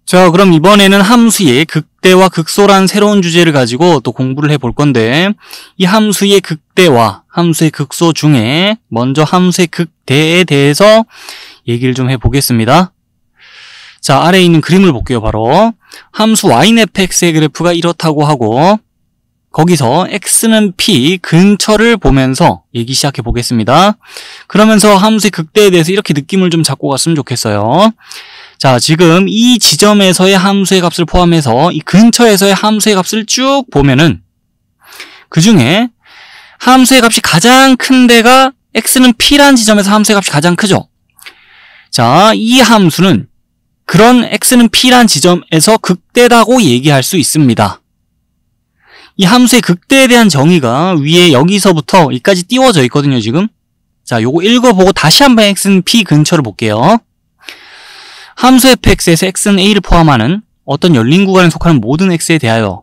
자, 그럼 이번에는 함수의 극대와 극소라는 새로운 주제를 가지고 또 공부를 해볼 건데, 이 함수의 극대와 함수의 극소 중에 먼저 함수의 극대에 대해서 얘기를 좀 해보겠습니다. 자, 아래에 있는 그림을 볼게요. 바로 함수 yfx의 그래프가 이렇다고 하고, 거기서 x는 p 근처를 보면서 얘기 시작해 보겠습니다. 그러면서 함수의 극대에 대해서 이렇게 느낌을 좀 잡고 갔으면 좋겠어요. 자, 지금 이 지점에서의 함수의 값을 포함해서 이 근처에서의 함수의 값을 쭉 보면은 그 중에 함수의 값이 가장 큰 데가 x는 p라는 지점에서 함수의 값이 가장 크죠. 자, 이 함수는 그런 x는 p라는 지점에서 극대라고 얘기할 수 있습니다. 이 함수의 극대에 대한 정의가 위에 여기서부터 여기까지 띄워져 있거든요, 지금. 자, 요거 읽어보고 다시 한번 x는 p 근처를 볼게요. 함수 fx에서 x는 a를 포함하는 어떤 열린 구간에 속하는 모든 x에 대하여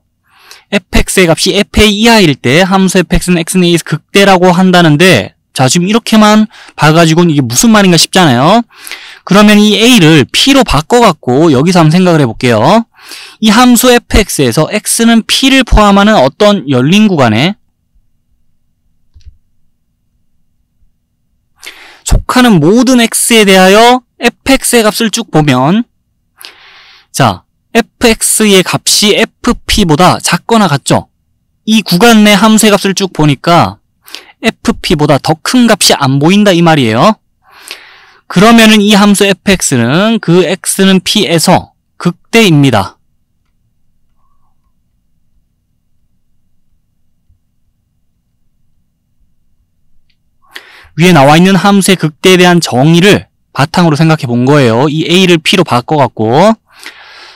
fx의 값이 fa 이하일 때 함수 fx는 x는 a에서 극대라고 한다는데, 자, 지금 이렇게만 봐가지고는 이게 무슨 말인가 싶잖아요. 그러면 이 a를 p로 바꿔갖고 여기서 한번 생각을 해볼게요. 이 함수 fx에서 x는 p를 포함하는 어떤 열린 구간에 속하는 모든 x에 대하여 fx의 값을 쭉 보면, 자, fx의 값이 fp보다 작거나 같죠? 이 구간 내 함수의 값을 쭉 보니까 fp보다 더 큰 값이 안 보인다 이 말이에요. 그러면은 이 함수 fx는 그 x는 p에서 극대입니다. 위에 나와 있는 함수의 극대에 대한 정의를 바탕으로 생각해 본 거예요. 이 a를 p로 바꿔갖고.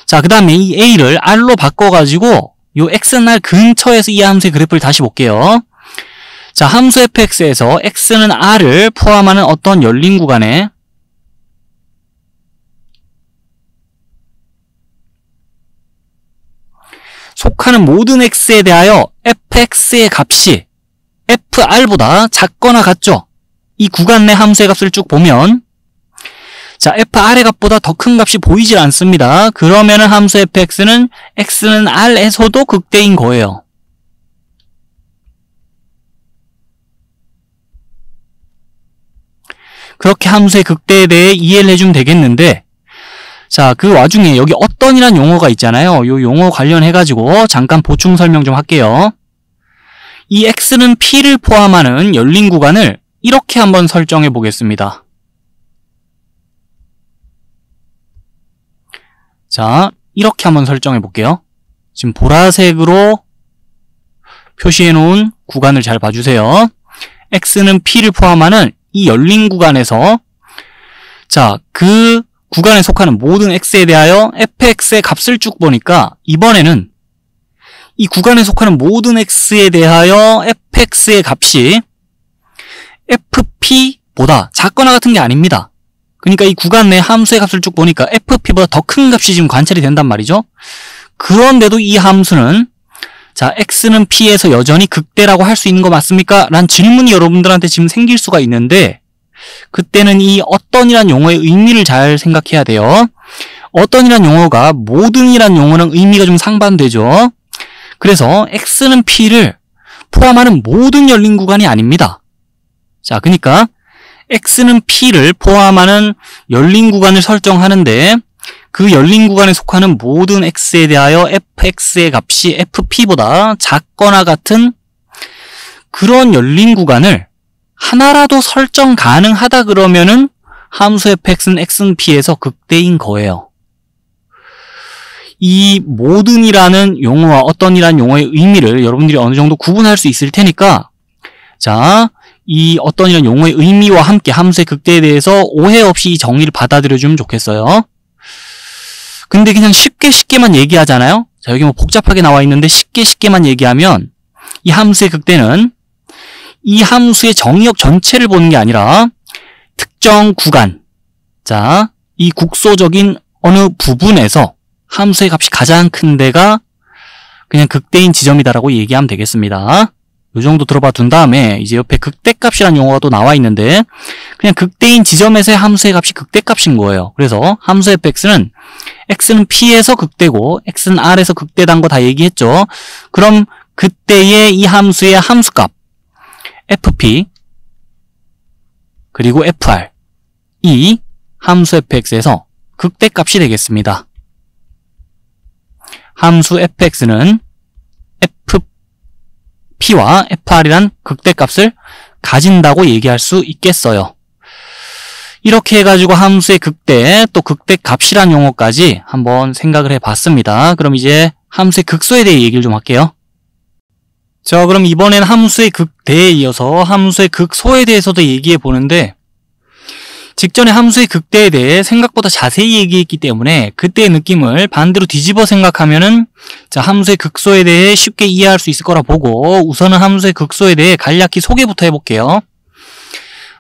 자, 그 다음에 이 a를 r로 바꿔가지고 요 x는 r 근처에서 이 함수의 그래프를 다시 볼게요. 자, 함수 fx에서 x는 r을 포함하는 어떤 열린 구간에 속하는 모든 x에 대하여 fx의 값이 fr보다 작거나 같죠? 이 구간 내 함수의 값을 쭉 보면, 자, fr의 값보다 더 큰 값이 보이질 않습니다. 그러면은 함수 fx는 x는 r에서도 극대인 거예요. 그렇게 함수의 극대에 대해 이해를 해주면 되겠는데, 자, 그 와중에 여기 어떤이란 용어가 있잖아요. 요 용어 관련해가지고 잠깐 보충 설명 좀 할게요. 이 x는 p를 포함하는 열린 구간을 이렇게 한번 설정해 보겠습니다. 자, 이렇게 한번 설정해 볼게요. 지금 보라색으로 표시해 놓은 구간을 잘 봐주세요. x는 p를 포함하는 이 열린 구간에서, 자, 그 구간에 속하는 모든 x에 대하여 fx의 값을 쭉 보니까 이번에는 이 구간에 속하는 모든 x에 대하여 fx의 값이 fp보다 작거나 같은 게 아닙니다. 그러니까 이 구간 내 함수의 값을 쭉 보니까 fp보다 더 큰 값이 지금 관찰이 된단 말이죠. 그런데도 이 함수는, 자, x는 p에서 여전히 극대라고 할 수 있는 거 맞습니까? 라는 질문이 여러분들한테 지금 생길 수가 있는데, 그때는 이 어떤이란 용어의 의미를 잘 생각해야 돼요. 어떤이란 용어가 모든이란 용어랑 의미가 좀 상반되죠. 그래서 x는 p를 포함하는 모든 열린 구간이 아닙니다. 자, 그러니까 x는 p를 포함하는 열린 구간을 설정하는데, 그 열린 구간에 속하는 모든 x에 대하여 fx의 값이 fp보다 작거나 같은 그런 열린 구간을 하나라도 설정 가능하다 그러면은 함수 fx는 x는 p에서 극대인 거예요. 이 모든이라는 용어와 어떤이라는 용어의 의미를 여러분들이 어느 정도 구분할 수 있을 테니까, 자, 이 어떤이라는 용어의 의미와 함께 함수의 극대에 대해서 오해 없이 이 정의를 받아들여주면 좋겠어요. 근데 그냥 쉽게만 얘기하잖아요. 자, 여기 뭐 복잡하게 나와 있는데 쉽게만 얘기하면 이 함수의 극대는 이 함수의 정의역 전체를 보는 게 아니라 특정 구간, 자, 이 국소적인 어느 부분에서 함수의 값이 가장 큰 데가 그냥 극대인 지점이다라고 얘기하면 되겠습니다. 요 정도 들어봐 둔 다음에 이제 옆에 극대값이라는 용어가 또 나와 있는데 그냥 극대인 지점에서의 함수의 값이 극대값인 거예요. 그래서 함수 fx는 x는 p에서 극대고 x는 r에서 극대단 거 다 얘기했죠. 그럼 그때의 이 함수의 함수값 fp 그리고 fr 이 함수 fx에서 극대값이 되겠습니다. 함수 fx는 fp와 fr이란 극대값을 가진다고 얘기할 수 있겠어요. 이렇게 해가지고 함수의 극대 또 극대값이란 용어까지 한번 생각을 해봤습니다. 그럼 이제 함수의 극소에 대해 얘기를 좀 할게요. 자, 그럼 이번엔 함수의 극대에 이어서 함수의 극소에 대해서도 얘기해 보는데 직전에 함수의 극대에 대해 생각보다 자세히 얘기했기 때문에 그때의 느낌을 반대로 뒤집어 생각하면은 자, 함수의 극소에 대해 쉽게 이해할 수 있을 거라 보고 우선은 함수의 극소에 대해 간략히 소개부터 해볼게요.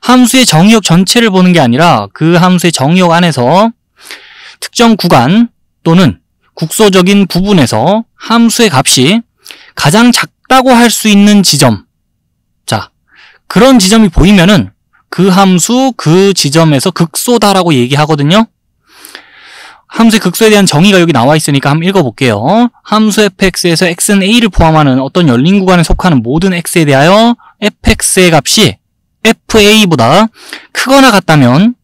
함수의 정의역 전체를 보는 게 아니라 그 함수의 정의역 안에서 특정 구간 또는 국소적인 부분에서 함수의 값이 가장 작다고 할 수 있는 지점, 자, 그런 지점이 보이면은 그 함수 그 지점에서 극소다라고 얘기하거든요. 함수의 극소에 대한 정의가 여기 나와 있으니까 한번 읽어볼게요. 함수 fx에서 x는 a를 포함하는 어떤 열린 구간에 속하는 모든 x에 대하여 fx의 값이 fa보다 크거나 같다면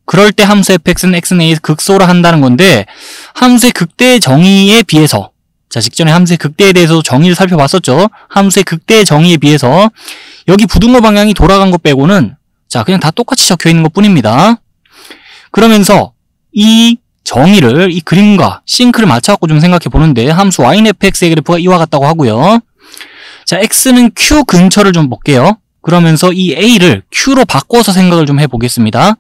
그럴 때 함수 fx는 x는 a에서 극소라 한다는 건데 함수의 극대의 정의에 비해서 자, 직전에 함수의 극대에 대해서 정의를 살펴봤었죠. 함수의 극대의 정의에 비해서 여기 부등호 방향이 돌아간 것 빼고는 자, 그냥 다 똑같이 적혀 있는 것 뿐입니다. 그러면서 이 정의를 이 그림과 싱크를 맞춰갖고 좀 생각해 보는데 함수 y는 fx의 그래프가 이와 같다고 하고요. 자, x는 q 근처를 좀 볼게요. 그러면서 이 a를 q로 바꿔서 생각을 좀 해보겠습니다.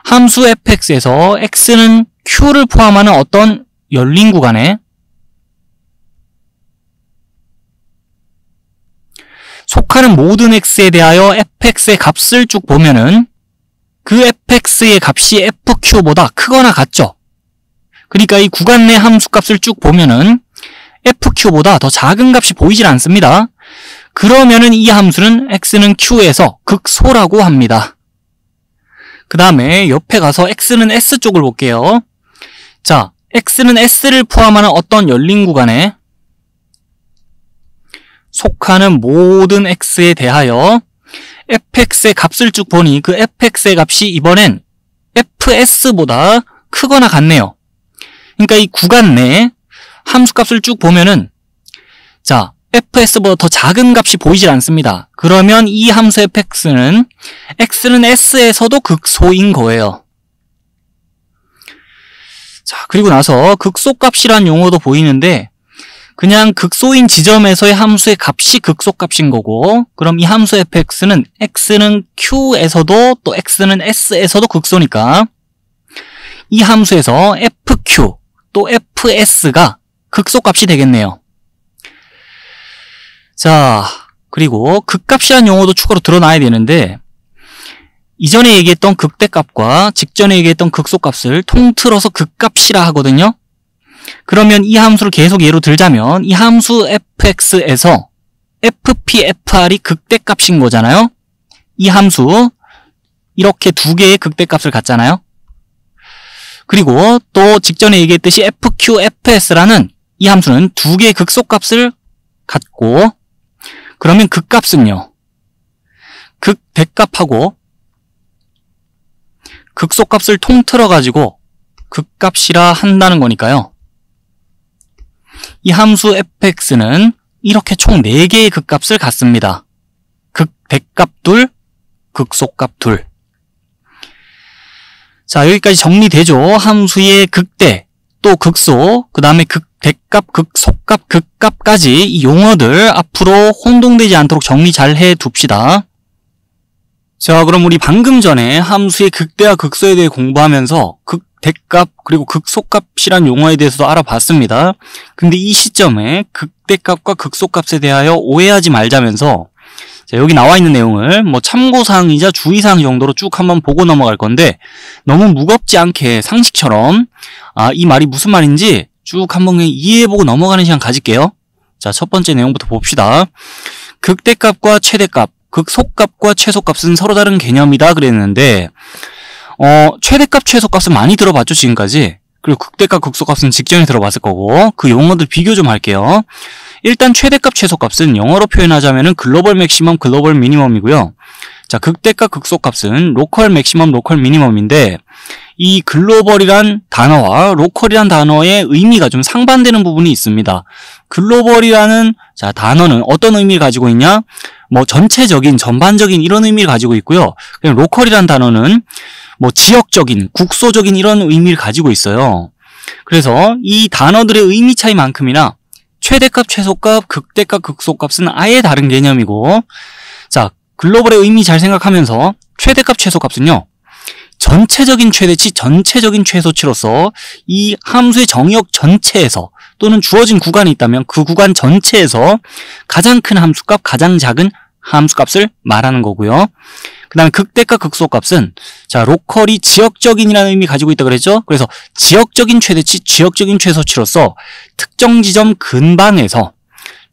함수 fx에서 x는 q를 포함하는 어떤 열린 구간에 속하는 모든 x에 대하여 fx의 값을 쭉 보면은 그 fx의 값이 fq보다 크거나 같죠. 그러니까 이 구간 내 함수 값을 쭉 보면은 fq보다 더 작은 값이 보이질 않습니다. 그러면은 이 함수는 x는 q에서 극소라고 합니다. 그 다음에 옆에 가서 x는 s 쪽을 볼게요. 자, x는 s를 포함하는 어떤 열린 구간에 속하는 모든 x에 대하여 fx의 값을 쭉 보니 그 fx의 값이 이번엔 fs보다 크거나 같네요. 그러니까 이 구간 내에 함수값을 쭉 보면은 자, fs보다 더 작은 값이 보이질 않습니다. 그러면 이 함수 fx는 x는 s에서도 극소인 거예요. 자, 그리고 나서 극소값이란 용어도 보이는데 그냥 극소인 지점에서의 함수의 값이 극소값인 거고 그럼 이 함수 fx는 x는 q에서도 또 x는 s에서도 극소니까 이 함수에서 fq 또 fs가 극소값이 되겠네요. 자, 그리고 극값이라는 용어도 추가로 드러나야 되는데 이전에 얘기했던 극대값과 직전에 얘기했던 극소값을 통틀어서 극값이라 하거든요. 그러면 이 함수를 계속 예로 들자면 이 함수 fx에서 fp, fr이 극대값인 거잖아요. 이 함수 이렇게 두 개의 극대값을 갖잖아요. 그리고 또 직전에 얘기했듯이 fq, fs라는 이 함수는 두 개의 극소값을 갖고 그러면 극값은요. 극대값하고 극소값을 통틀어 가지고 극값이라 한다는 거니까요. 이 함수 fx는 이렇게 총 4개의 극값을 갖습니다. 극대값 둘, 극소값 둘. 자, 여기까지 정리되죠. 함수의 극대, 또 극소, 그 다음에 극대값, 극소값, 극값까지 이 용어들 앞으로 혼동되지 않도록 정리 잘 해둡시다. 자, 그럼 우리 방금 전에 함수의 극대와 극소에 대해 공부하면서 극대값 그리고 극소값이란 용어에 대해서도 알아봤습니다. 근데 이 시점에 극대값과 극소값에 대하여 오해하지 말자면서 자, 여기 나와 있는 내용을 뭐 참고사항이자 주의사항 정도로 쭉 한번 보고 넘어갈 건데 너무 무겁지 않게 상식처럼 이 말이 무슨 말인지 쭉 한번 그냥 이해해보고 넘어가는 시간 가질게요. 자, 첫 번째 내용부터 봅시다. 극대값과 최대값, 극소값과 최소값은 서로 다른 개념이다 그랬는데 최대값, 최소값은 많이 들어봤죠, 지금까지. 그리고 극대값, 극소값은 직전에 들어봤을 거고 그 용어들 비교 좀 할게요. 일단 최대값, 최소값은 영어로 표현하자면은 글로벌 맥시멈, 글로벌 미니멈이고요. 자, 극대값, 극소값은 로컬 맥시멈, 로컬 미니멈인데 이 글로벌이란 단어와 로컬이란 단어의 의미가 좀 상반되는 부분이 있습니다. 글로벌이라는 단어는 어떤 의미를 가지고 있냐? 뭐 전체적인, 전반적인 이런 의미를 가지고 있고요. 그냥 로컬이란 단어는 뭐 지역적인, 국소적인 이런 의미를 가지고 있어요. 그래서 이 단어들의 의미 차이만큼이나 최대값, 최소값, 극대값, 극소값은 아예 다른 개념이고, 자, 글로벌의 의미 잘 생각하면서 최대값, 최소값은요, 전체적인 최대치, 전체적인 최소치로서 이 함수의 정의역 전체에서 또는 주어진 구간이 있다면 그 구간 전체에서 가장 큰 함수값, 가장 작은 함수값을 말하는 거고요. 그 다음에 극대값, 극소값은 로컬이 지역적인이라는 의미 가지고 있다 그랬죠? 그래서 지역적인 최대치, 지역적인 최소치로서 특정 지점 근방에서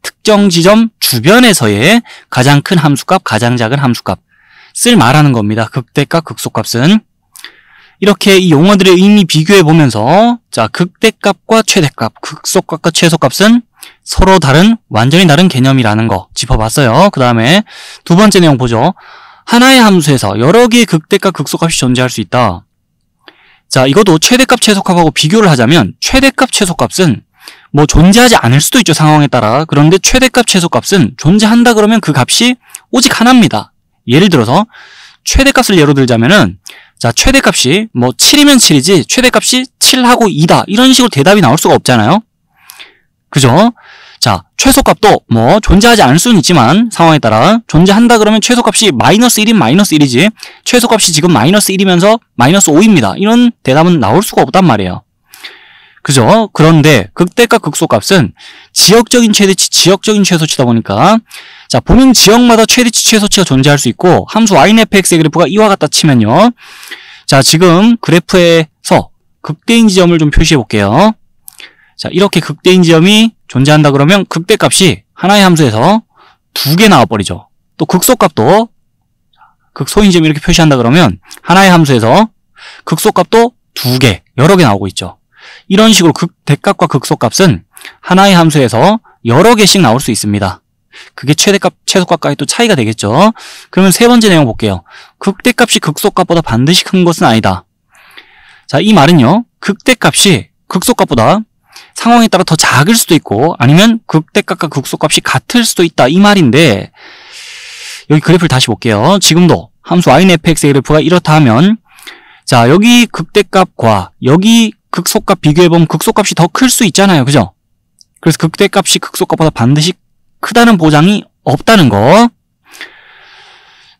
특정 지점 주변에서의 가장 큰 함수값, 가장 작은 함수값을 말하는 겁니다. 극대값, 극소값은. 이렇게 이 용어들의 의미 비교해 보면서 극대값과 최대값, 극소값과 최소값은 서로 다른, 완전히 다른 개념이라는 거 짚어봤어요. 그 다음에 두 번째 내용 보죠. 하나의 함수에서 여러 개의 극대값, 극소값이 존재할 수 있다. 자, 이것도 최대값, 최소값하고 비교를 하자면 최대값, 최소값은 뭐 존재하지 않을 수도 있죠, 상황에 따라. 그런데 최대값, 최소값은 존재한다 그러면 그 값이 오직 하나입니다. 예를 들어서 최대값을 예로 들자면은 최대값이 뭐 7이면 7이지 최대값이 7하고 2다 이런 식으로 대답이 나올 수가 없잖아요. 그죠? 자, 최소값도 뭐 존재하지 않을 수는 있지만 상황에 따라 존재한다 그러면 최소값이 마이너스 1이면 마이너스 1이지 최소값이 지금 마이너스 1이면서 마이너스 5입니다. 이런 대답은 나올 수가 없단 말이에요. 그죠? 그런데 극대값, 극소값은 지역적인 최대치, 지역적인 최소치다 보니까 본인 지역마다 최대치, 최소치가 존재할 수 있고 함수 yfx의 그래프가 이와 같다 치면요. 자, 지금 그래프에서 극대인 지점을 좀 표시해 볼게요. 자, 이렇게 극대인 지점이 존재한다 그러면 극대값이 하나의 함수에서 2개 나와버리죠. 또 극소값도 극소인 지점 이렇게 표시한다 그러면 하나의 함수에서 극소값도 2개, 여러 개 나오고 있죠. 이런 식으로 극대값과 극소값은 하나의 함수에서 여러 개씩 나올 수 있습니다. 그게 최대값, 최소값과의 또 차이가 되겠죠. 그러면 세 번째 내용 볼게요. 극대값이 극소값보다 반드시 큰 것은 아니다. 자, 이 말은요. 극대값이 극소값보다 상황에 따라 더 작을 수도 있고 아니면 극대값과 극소값이 같을 수도 있다. 이 말인데 여기 그래프를 다시 볼게요. 지금도 함수 yfx의 그래프가 이렇다 하면 자, 여기 극대값과 여기 극소값 비교해보면 극소값이 더 클 수 있잖아요. 그죠? 그래서 극대값이 극소값보다 반드시 크다는 보장이 없다는 거.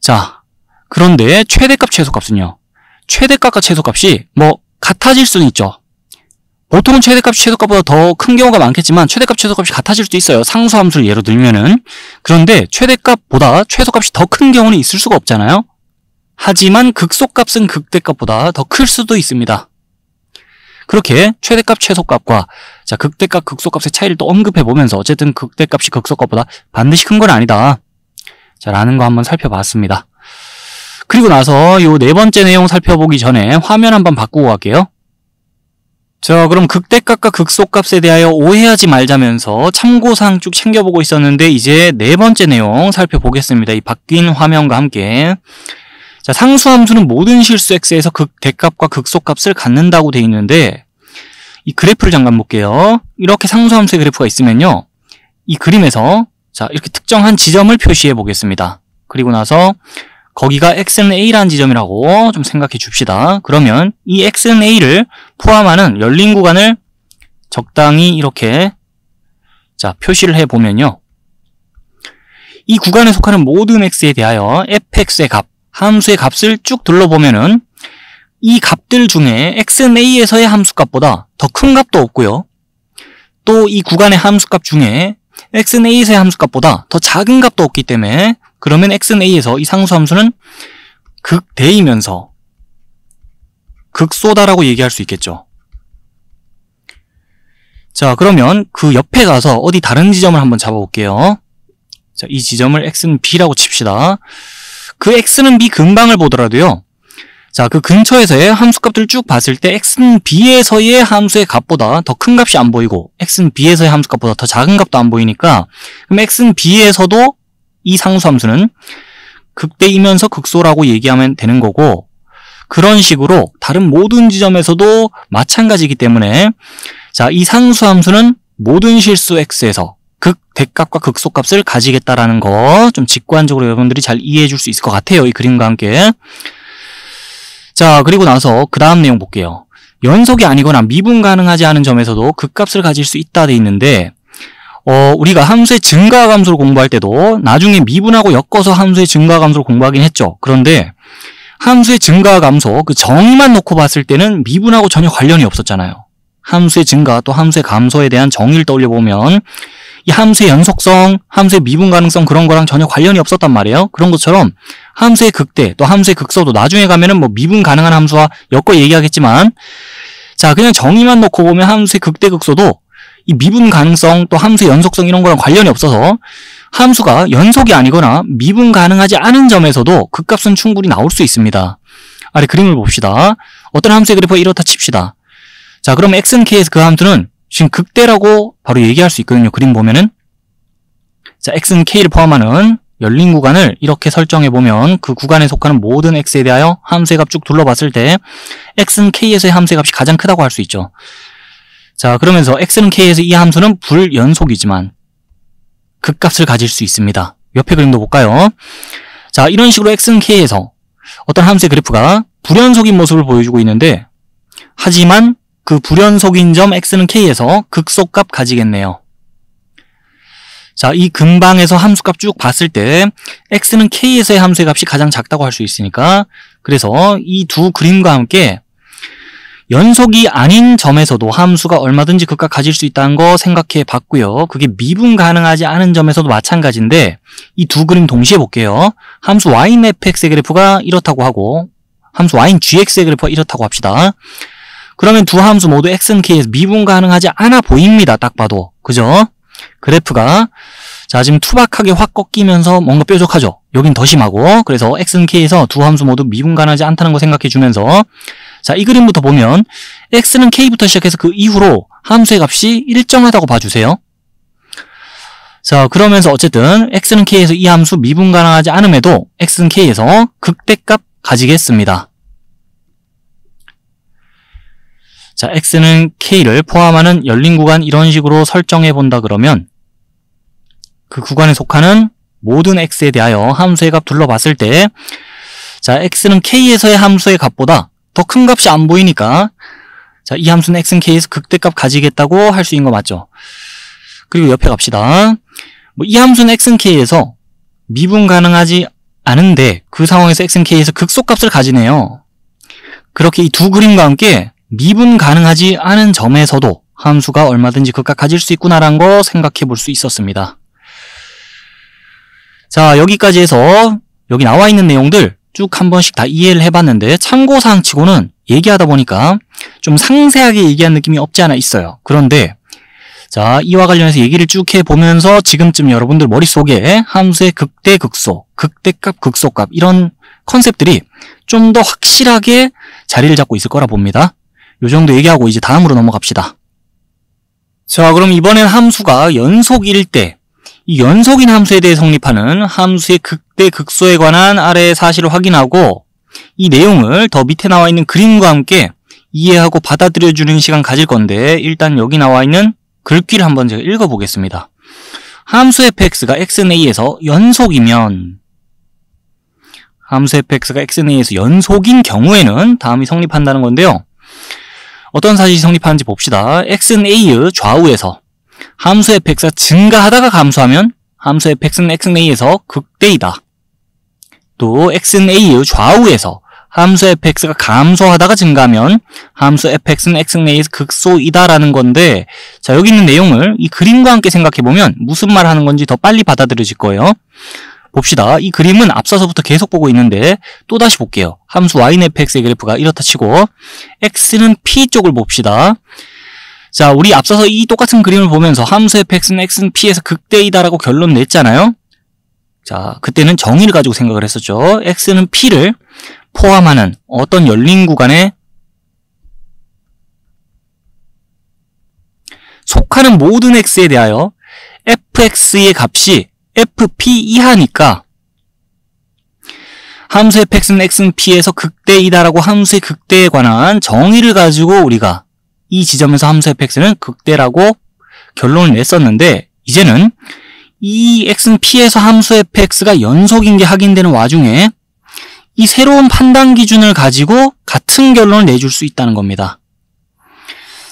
자, 그런데 최대값, 최소값은요. 최대값과 최소값이 뭐 같아질 수는 있죠. 보통은 최대값, 최소값보다 더 큰 경우가 많겠지만 최대값, 최소값이 같아질 수도 있어요. 상수함수를 예로 들면은. 그런데 최대값보다 최소값이 더 큰 경우는 있을 수가 없잖아요. 하지만 극소값은 극대값보다 더 클 수도 있습니다. 그렇게 최대값, 최소값과 극대값, 극소값의 차이를 또 언급해보면서 어쨌든 극대값이 극소값보다 반드시 큰 건 아니다. 자, 라는 거 한번 살펴봤습니다. 그리고 나서 요 네 번째 내용 살펴보기 전에 화면 한번 바꾸고 갈게요. 자, 그럼 극대값과 극소값에 대하여 오해하지 말자면서 참고사항 쭉 챙겨보고 있었는데 이제 네 번째 내용 살펴보겠습니다. 이 바뀐 화면과 함께. 자, 상수함수는 모든 실수 x에서 극대값과 극소값을 갖는다고 되어 있는데 이 그래프를 잠깐 볼게요. 이렇게 상수함수의 그래프가 있으면요. 이 그림에서 자, 이렇게 특정한 지점을 표시해 보겠습니다. 그리고 나서 거기가 x는 a라는 지점이라고 좀 생각해 줍시다. 그러면 이 x는 a를 포함하는 열린 구간을 적당히 이렇게 자, 표시를 해 보면요. 이 구간에 속하는 모든 x에 대하여 fx의 값, 함수의 값을 쭉 둘러보면은 이 값들 중에 x는 a에서의 함수값보다 더 큰 값도 없고요. 또 이 구간의 함수값 중에 x는 a에서의 함수값보다 더 작은 값도 없기 때문에 그러면 x는 a에서 이 상수함수는 극대이면서 극소다라고 얘기할 수 있겠죠. 자, 그러면 그 옆에 가서 어디 다른 지점을 한번 잡아볼게요. 자, 이 지점을 x는 b라고 칩시다. 그 x는 b 근방을 보더라도요. 자, 그 근처에서의 함수값들을 쭉 봤을 때 x는 b에서의 함수의 값보다 더 큰 값이 안 보이고 x는 b에서의 함수값보다 더 작은 값도 안 보이니까 그럼 x는 b에서도 이 상수 함수는 극대이면서 극소라고 얘기하면 되는 거고 그런 식으로 다른 모든 지점에서도 마찬가지이기 때문에 자, 이 상수 함수는 모든 실수 x에서 극대값과 극소값을 가지겠다라는 거 좀 직관적으로 여러분들이 잘 이해해 줄 수 있을 것 같아요. 이 그림과 함께. 자, 그리고 나서 그 다음 내용 볼게요. 연속이 아니거나 미분 가능하지 않은 점에서도 극값을 가질 수 있다 돼 있는데 우리가 함수의 증가 함수를 공부할 때도 나중에 미분하고 엮어서 함수의 증가 함수를 공부하긴 했죠. 그런데 함수의 증가 함수 그 정의만 놓고 봤을 때는 미분하고 전혀 관련이 없었잖아요. 함수의 증가 또 함수의 감소에 대한 정의를 떠올려 보면 이 함수의 연속성, 함수의 미분 가능성 그런 거랑 전혀 관련이 없었단 말이에요. 그런 것처럼 함수의 극대 또 함수의 극소도 나중에 가면은 뭐 미분 가능한 함수와 엮어 얘기하겠지만 자, 그냥 정의만 놓고 보면 함수의 극대 극소도 이 미분 가능성 또 함수의 연속성 이런 거랑 관련이 없어서 함수가 연속이 아니거나 미분 가능하지 않은 점에서도 극값은 충분히 나올 수 있습니다. 아래 그림을 봅시다. 어떤 함수의 그래프가 이렇다 칩시다. 자, 그럼 x는 k에서 그 함수는 지금 극대라고 바로 얘기할 수 있거든요. 그림 보면은. 자, x는 k를 포함하는 열린 구간을 이렇게 설정해보면 그 구간에 속하는 모든 x에 대하여 함수의 값 쭉 둘러봤을 때 x는 k에서의 함수의 값이 가장 크다고 할 수 있죠. 자, 그러면서 x는 k에서 이 함수는 불연속이지만 극값을 가질 수 있습니다. 옆에 그림도 볼까요? 자, 이런 식으로 x는 k에서 어떤 함수의 그래프가 불연속인 모습을 보여주고 있는데 하지만 그 불연속인 점 x는 k에서 극소값 가지겠네요. 자, 이 근방에서 함수값 쭉 봤을 때 x는 k에서의 함수의 값이 가장 작다고 할 수 있으니까 그래서 이 두 그림과 함께 연속이 아닌 점에서도 함수가 얼마든지 극값 가질 수 있다는 거 생각해 봤고요. 그게 미분 가능하지 않은 점에서도 마찬가지인데 이 두 그림 동시에 볼게요. 함수 y인 fx의 그래프가 이렇다고 하고 함수 y인 gx의 그래프가 이렇다고 합시다. 그러면 두 함수 모두 x는 k에서 미분 가능하지 않아 보입니다. 딱 봐도. 그죠? 그래프가 자, 지금 투박하게 확 꺾이면서 뭔가 뾰족하죠? 여긴 더 심하고 그래서 x는 k에서 두 함수 모두 미분 가능하지 않다는 거 생각해 주면서 자, 이 그림부터 보면 x는 k부터 시작해서 그 이후로 함수의 값이 일정하다고 봐주세요. 자, 그러면서 어쨌든 x는 k에서 이 함수 미분 가능하지 않음에도 x는 k에서 극대값 가지겠습니다. 자, x는 k를 포함하는 열린 구간 이런 식으로 설정해 본다 그러면 그 구간에 속하는 모든 x에 대하여 함수의 값 둘러봤을 때 자, x는 k에서의 함수의 값보다 더 큰 값이 안 보이니까 자, 이 함수는 x는 k에서 극대값 가지겠다고 할 수 있는 거 맞죠? 그리고 옆에 갑시다. 이 함수는 x는 k에서 미분 가능하지 않은데 그 상황에서 x는 k에서 극소값을 가지네요. 그렇게 이 두 그림과 함께 미분 가능하지 않은 점에서도 함수가 얼마든지 극값 가질 수 있구나라는 거 생각해 볼 수 있었습니다. 자, 여기까지 해서 여기 나와 있는 내용들 쭉 한 번씩 다 이해를 해봤는데 참고사항 치고는 얘기하다 보니까 좀 상세하게 얘기한 느낌이 없지 않아 있어요. 그런데 자, 이와 관련해서 얘기를 쭉 해보면서 지금쯤 여러분들 머릿속에 함수의 극대, 극소, 극대값, 극소값 이런 컨셉들이 좀 더 확실하게 자리를 잡고 있을 거라 봅니다. 요 정도 얘기하고 이제 다음으로 넘어갑시다. 자, 그럼 이번엔 함수가 연속일 때 이 연속인 함수에 대해 성립하는 함수의 극대, 극소에 관한 아래의 사실을 확인하고 이 내용을 더 밑에 나와 있는 그림과 함께 이해하고 받아들여주는 시간 가질 건데 일단 여기 나와 있는 글귀를 한번 제가 읽어보겠습니다. 함수 fx가 x는 a에서 연속이면 함수 fx가 x는 a에서 연속인 경우에는 다음이 성립한다는 건데요. 어떤 사실이 성립하는지 봅시다. x는 a의 좌우에서 함수 fx가 증가하다가 감소하면 함수 fx는 x는 a에서 극대이다. 또 x는 a의 좌우에서 함수 fx가 감소하다가 증가하면 함수 fx는 x는 a에서 극소이다라는 건데 자, 여기 있는 내용을 이 그림과 함께 생각해보면 무슨 말 하는 건지 더 빨리 받아들여질 거예요. 봅시다. 이 그림은 앞서서부터 계속 보고 있는데 또다시 볼게요. 함수 y는 fx의 그래프가 이렇다 치고 x는 p 쪽을 봅시다. 자, 우리 앞서서 이 똑같은 그림을 보면서 함수 fx는 x는 p에서 극대이다라고 결론 냈잖아요. 자, 그때는 정의를 가지고 생각을 했었죠. x는 p를 포함하는 어떤 열린 구간에 속하는 모든 x에 대하여 fx의 값이 fp 이하니까 함수 fx는 x는 p에서 극대이다라고 함수의 극대에 관한 정의를 가지고 우리가 이 지점에서 함수 fx는 극대라고 결론을 냈었는데, 이제는 이 x는 p에서 함수 fx가 연속인 게 확인되는 와중에 이 새로운 판단 기준을 가지고 같은 결론을 내줄 수 있다는 겁니다.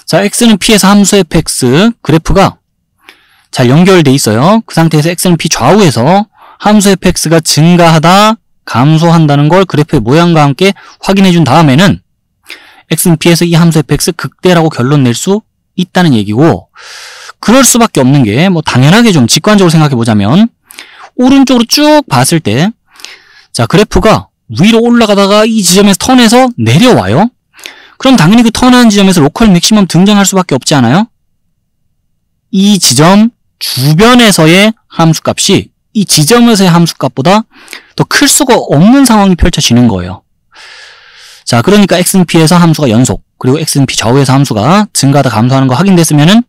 자, x는 p에서 함수 fx 그래프가 잘 연결돼 있어요. 그 상태에서 x는 p 좌우에서 함수 fx가 증가하다 감소한다는 걸 그래프의 모양과 함께 확인해 준 다음에는 x는 p에서 이 함수 fx 극대라고 결론 낼 수 있다는 얘기고, 그럴 수밖에 없는 게 뭐 당연하게 좀 직관적으로 생각해 보자면 오른쪽으로 쭉 봤을 때, 자, 그래프가 위로 올라가다가 이 지점에서 턴해서 내려와요. 그럼 당연히 그 턴하는 지점에서 로컬 맥시멈 등장할 수밖에 없지 않아요? 이 지점 주변에서의 함수값이 이 지점에서의 함수값보다 더 클 수가 없는 상황이 펼쳐지는 거예요. 자, 그러니까 x는 p에서 함수가 연속, 그리고 x는 p 좌우에서 함수가 증가하다 감소하는 거 확인됐으면은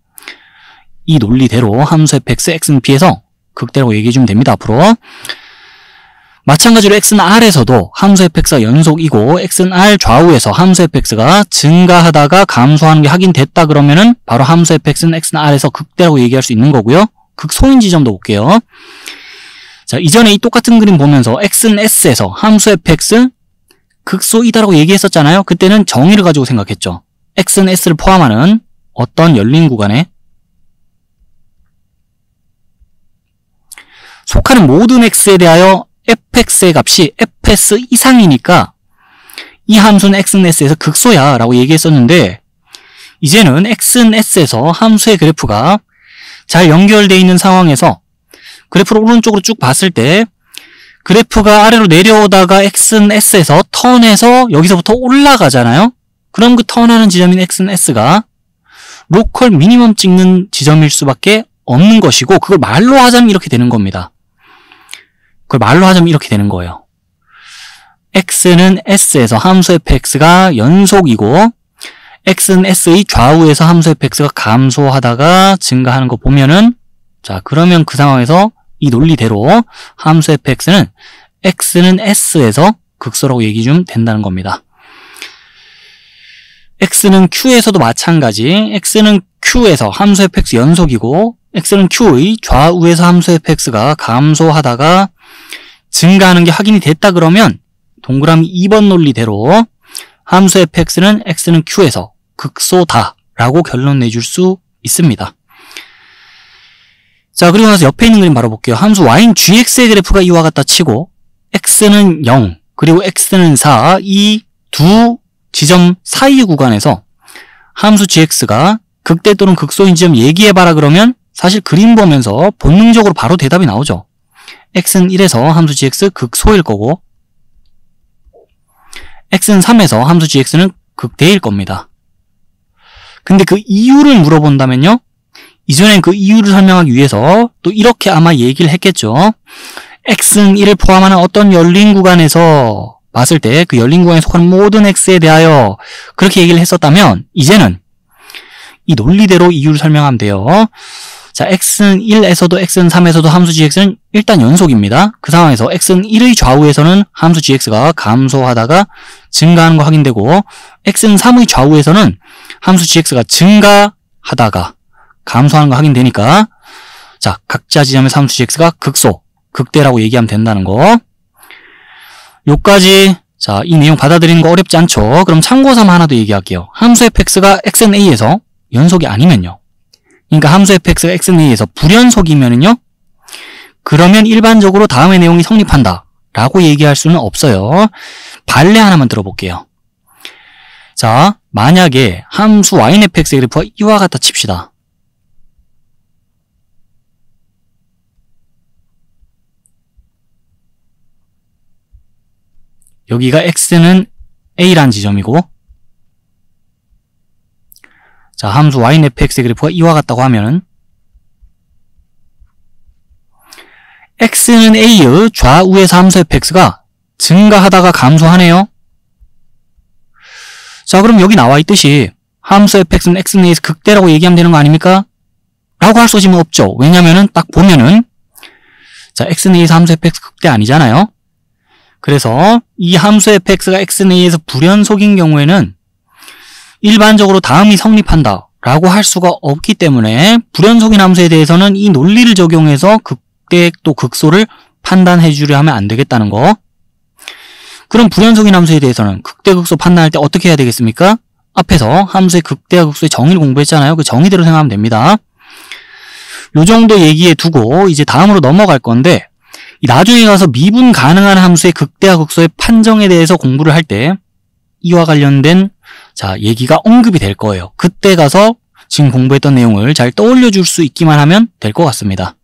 이 논리대로 함수 fx x는 p에서 극대라고 얘기해주면 됩니다. 앞으로 마찬가지로 x는 r에서도 함수 fx가 연속이고 x는 r 좌우에서 함수 fx가 증가하다가 감소하는 게 확인됐다 그러면은 바로 함수 fx는 x는 r에서 극대라고 얘기할 수 있는 거고요. 극소인 지점도 볼게요. 자, 이전에 이 똑같은 그림 보면서 x는 s에서 함수 fx 극소이다라고 얘기했었잖아요. 그때는 정의를 가지고 생각했죠. x는 s를 포함하는 어떤 열린 구간에 속하는 모든 x에 대하여 fx의 값이 fs 이상이니까 이 함수는 x는 s에서 극소야 라고 얘기했었는데, 이제는 x는 s에서 함수의 그래프가 잘 연결되어 있는 상황에서 그래프를 오른쪽으로 쭉 봤을 때 그래프가 아래로 내려오다가 x는 s에서 턴해서 여기서부터 올라가잖아요. 그럼 그 턴하는 지점인 x는 s가 로컬 미니멈 찍는 지점일 수밖에 없는 것이고, 그걸 말로 하자면 이렇게 되는 겁니다. 그걸 말로 하자면 이렇게 되는 거예요. x는 s에서 함수 fx가 연속이고 x는 s의 좌우에서 함수 fx가 감소하다가 증가하는 거 보면은, 자, 그러면 그 상황에서 이 논리대로 함수 fx는 x는 s에서 극소라고 얘기해주면 된다는 겁니다. x는 q에서도 마찬가지, x는 q에서 함수 fx 연속이고 x는 q의 좌우에서 함수 fx가 감소하다가 증가하는 게 확인이 됐다 그러면 동그라미 2번 논리대로 함수 fx는 x는 q에서 극소다 라고 결론 내줄 수 있습니다. 자, 그리고 나서 옆에 있는 그림 바로 볼게요. 함수 y는 gx의 그래프가 이와 같다 치고 x는 0 그리고 x는 4, 이 두 지점 사이 구간에서 함수 gx가 극대 또는 극소인 지점 얘기해봐라 그러면 사실 그림 보면서 본능적으로 바로 대답이 나오죠. x는 1에서 함수 gx 극소일 거고 x는 3에서 함수 gx는 극대일 겁니다. 근데 그 이유를 물어본다면요, 이전엔 그 이유를 설명하기 위해서 또 이렇게 아마 얘기를 했겠죠. x는 1을 포함하는 어떤 열린 구간에서 봤을 때 그 열린 구간에 속하는 모든 x에 대하여 그렇게 얘기를 했었다면, 이제는 이 논리대로 이유를 설명하면 돼요. 자, x는 1에서도 x는 3에서도 함수 gx는 일단 연속입니다. 그 상황에서 x는 1의 좌우에서는 함수 gx가 감소하다가 증가하는 거 확인되고 x는 3의 좌우에서는 함수 gx가 증가하다가 감소하는 거 확인되니까, 자, 각자 지점의 함수 gx가 극소, 극대라고 얘기하면 된다는 거. 요까지, 자, 이 내용 받아들이는 거 어렵지 않죠? 그럼 참고삼아 하나 더 얘기할게요. 함수 fx가 x는 a에서 연속이 아니면요, 그러니까 함수 fx가 x는 a에서 불연속이면은요, 그러면 일반적으로 다음의 내용이 성립한다 라고 얘기할 수는 없어요. 발례 하나만 들어볼게요. 자, 만약에 함수 y는 fx의 그래프가 이와 같다 칩시다. 여기가 x는 a란 지점이고, 자, 함수 y는 fx의 그래프가 이와 같다고 하면은 x는 a의 좌우에서 함수 fx가 증가하다가 감소하네요. 자, 그럼 여기 나와 있듯이 함수 fx는 x는 a에서 극대라고 얘기하면 되는 거 아닙니까? 라고 할 소지는 없죠. 왜냐면은 딱 보면은 자, x는 a에서 함수 fx 극대 아니잖아요. 그래서 이 함수 fx가 x는 a에서 불연속인 경우에는 일반적으로 다음이 성립한다 라고 할 수가 없기 때문에 불연속인 함수에 대해서는 이 논리를 적용해서 극대 또 극소를 판단해 주려 하면 안 되겠다는 거. 그럼 불연속인 함수에 대해서는 극대 극소 판단할 때 어떻게 해야 되겠습니까? 앞에서 함수의 극대와 극소의 정의를 공부했잖아요. 그 정의대로 생각하면 됩니다. 요 정도 얘기해 두고 이제 다음으로 넘어갈 건데, 나중에 가서 미분 가능한 함수의 극대와 극소의 판정에 대해서 공부를 할 때 이와 관련된 자 얘기가 언급이 될 거예요. 그때 가서 지금 공부했던 내용을 잘 떠올려 줄 수 있기만 하면 될 것 같습니다.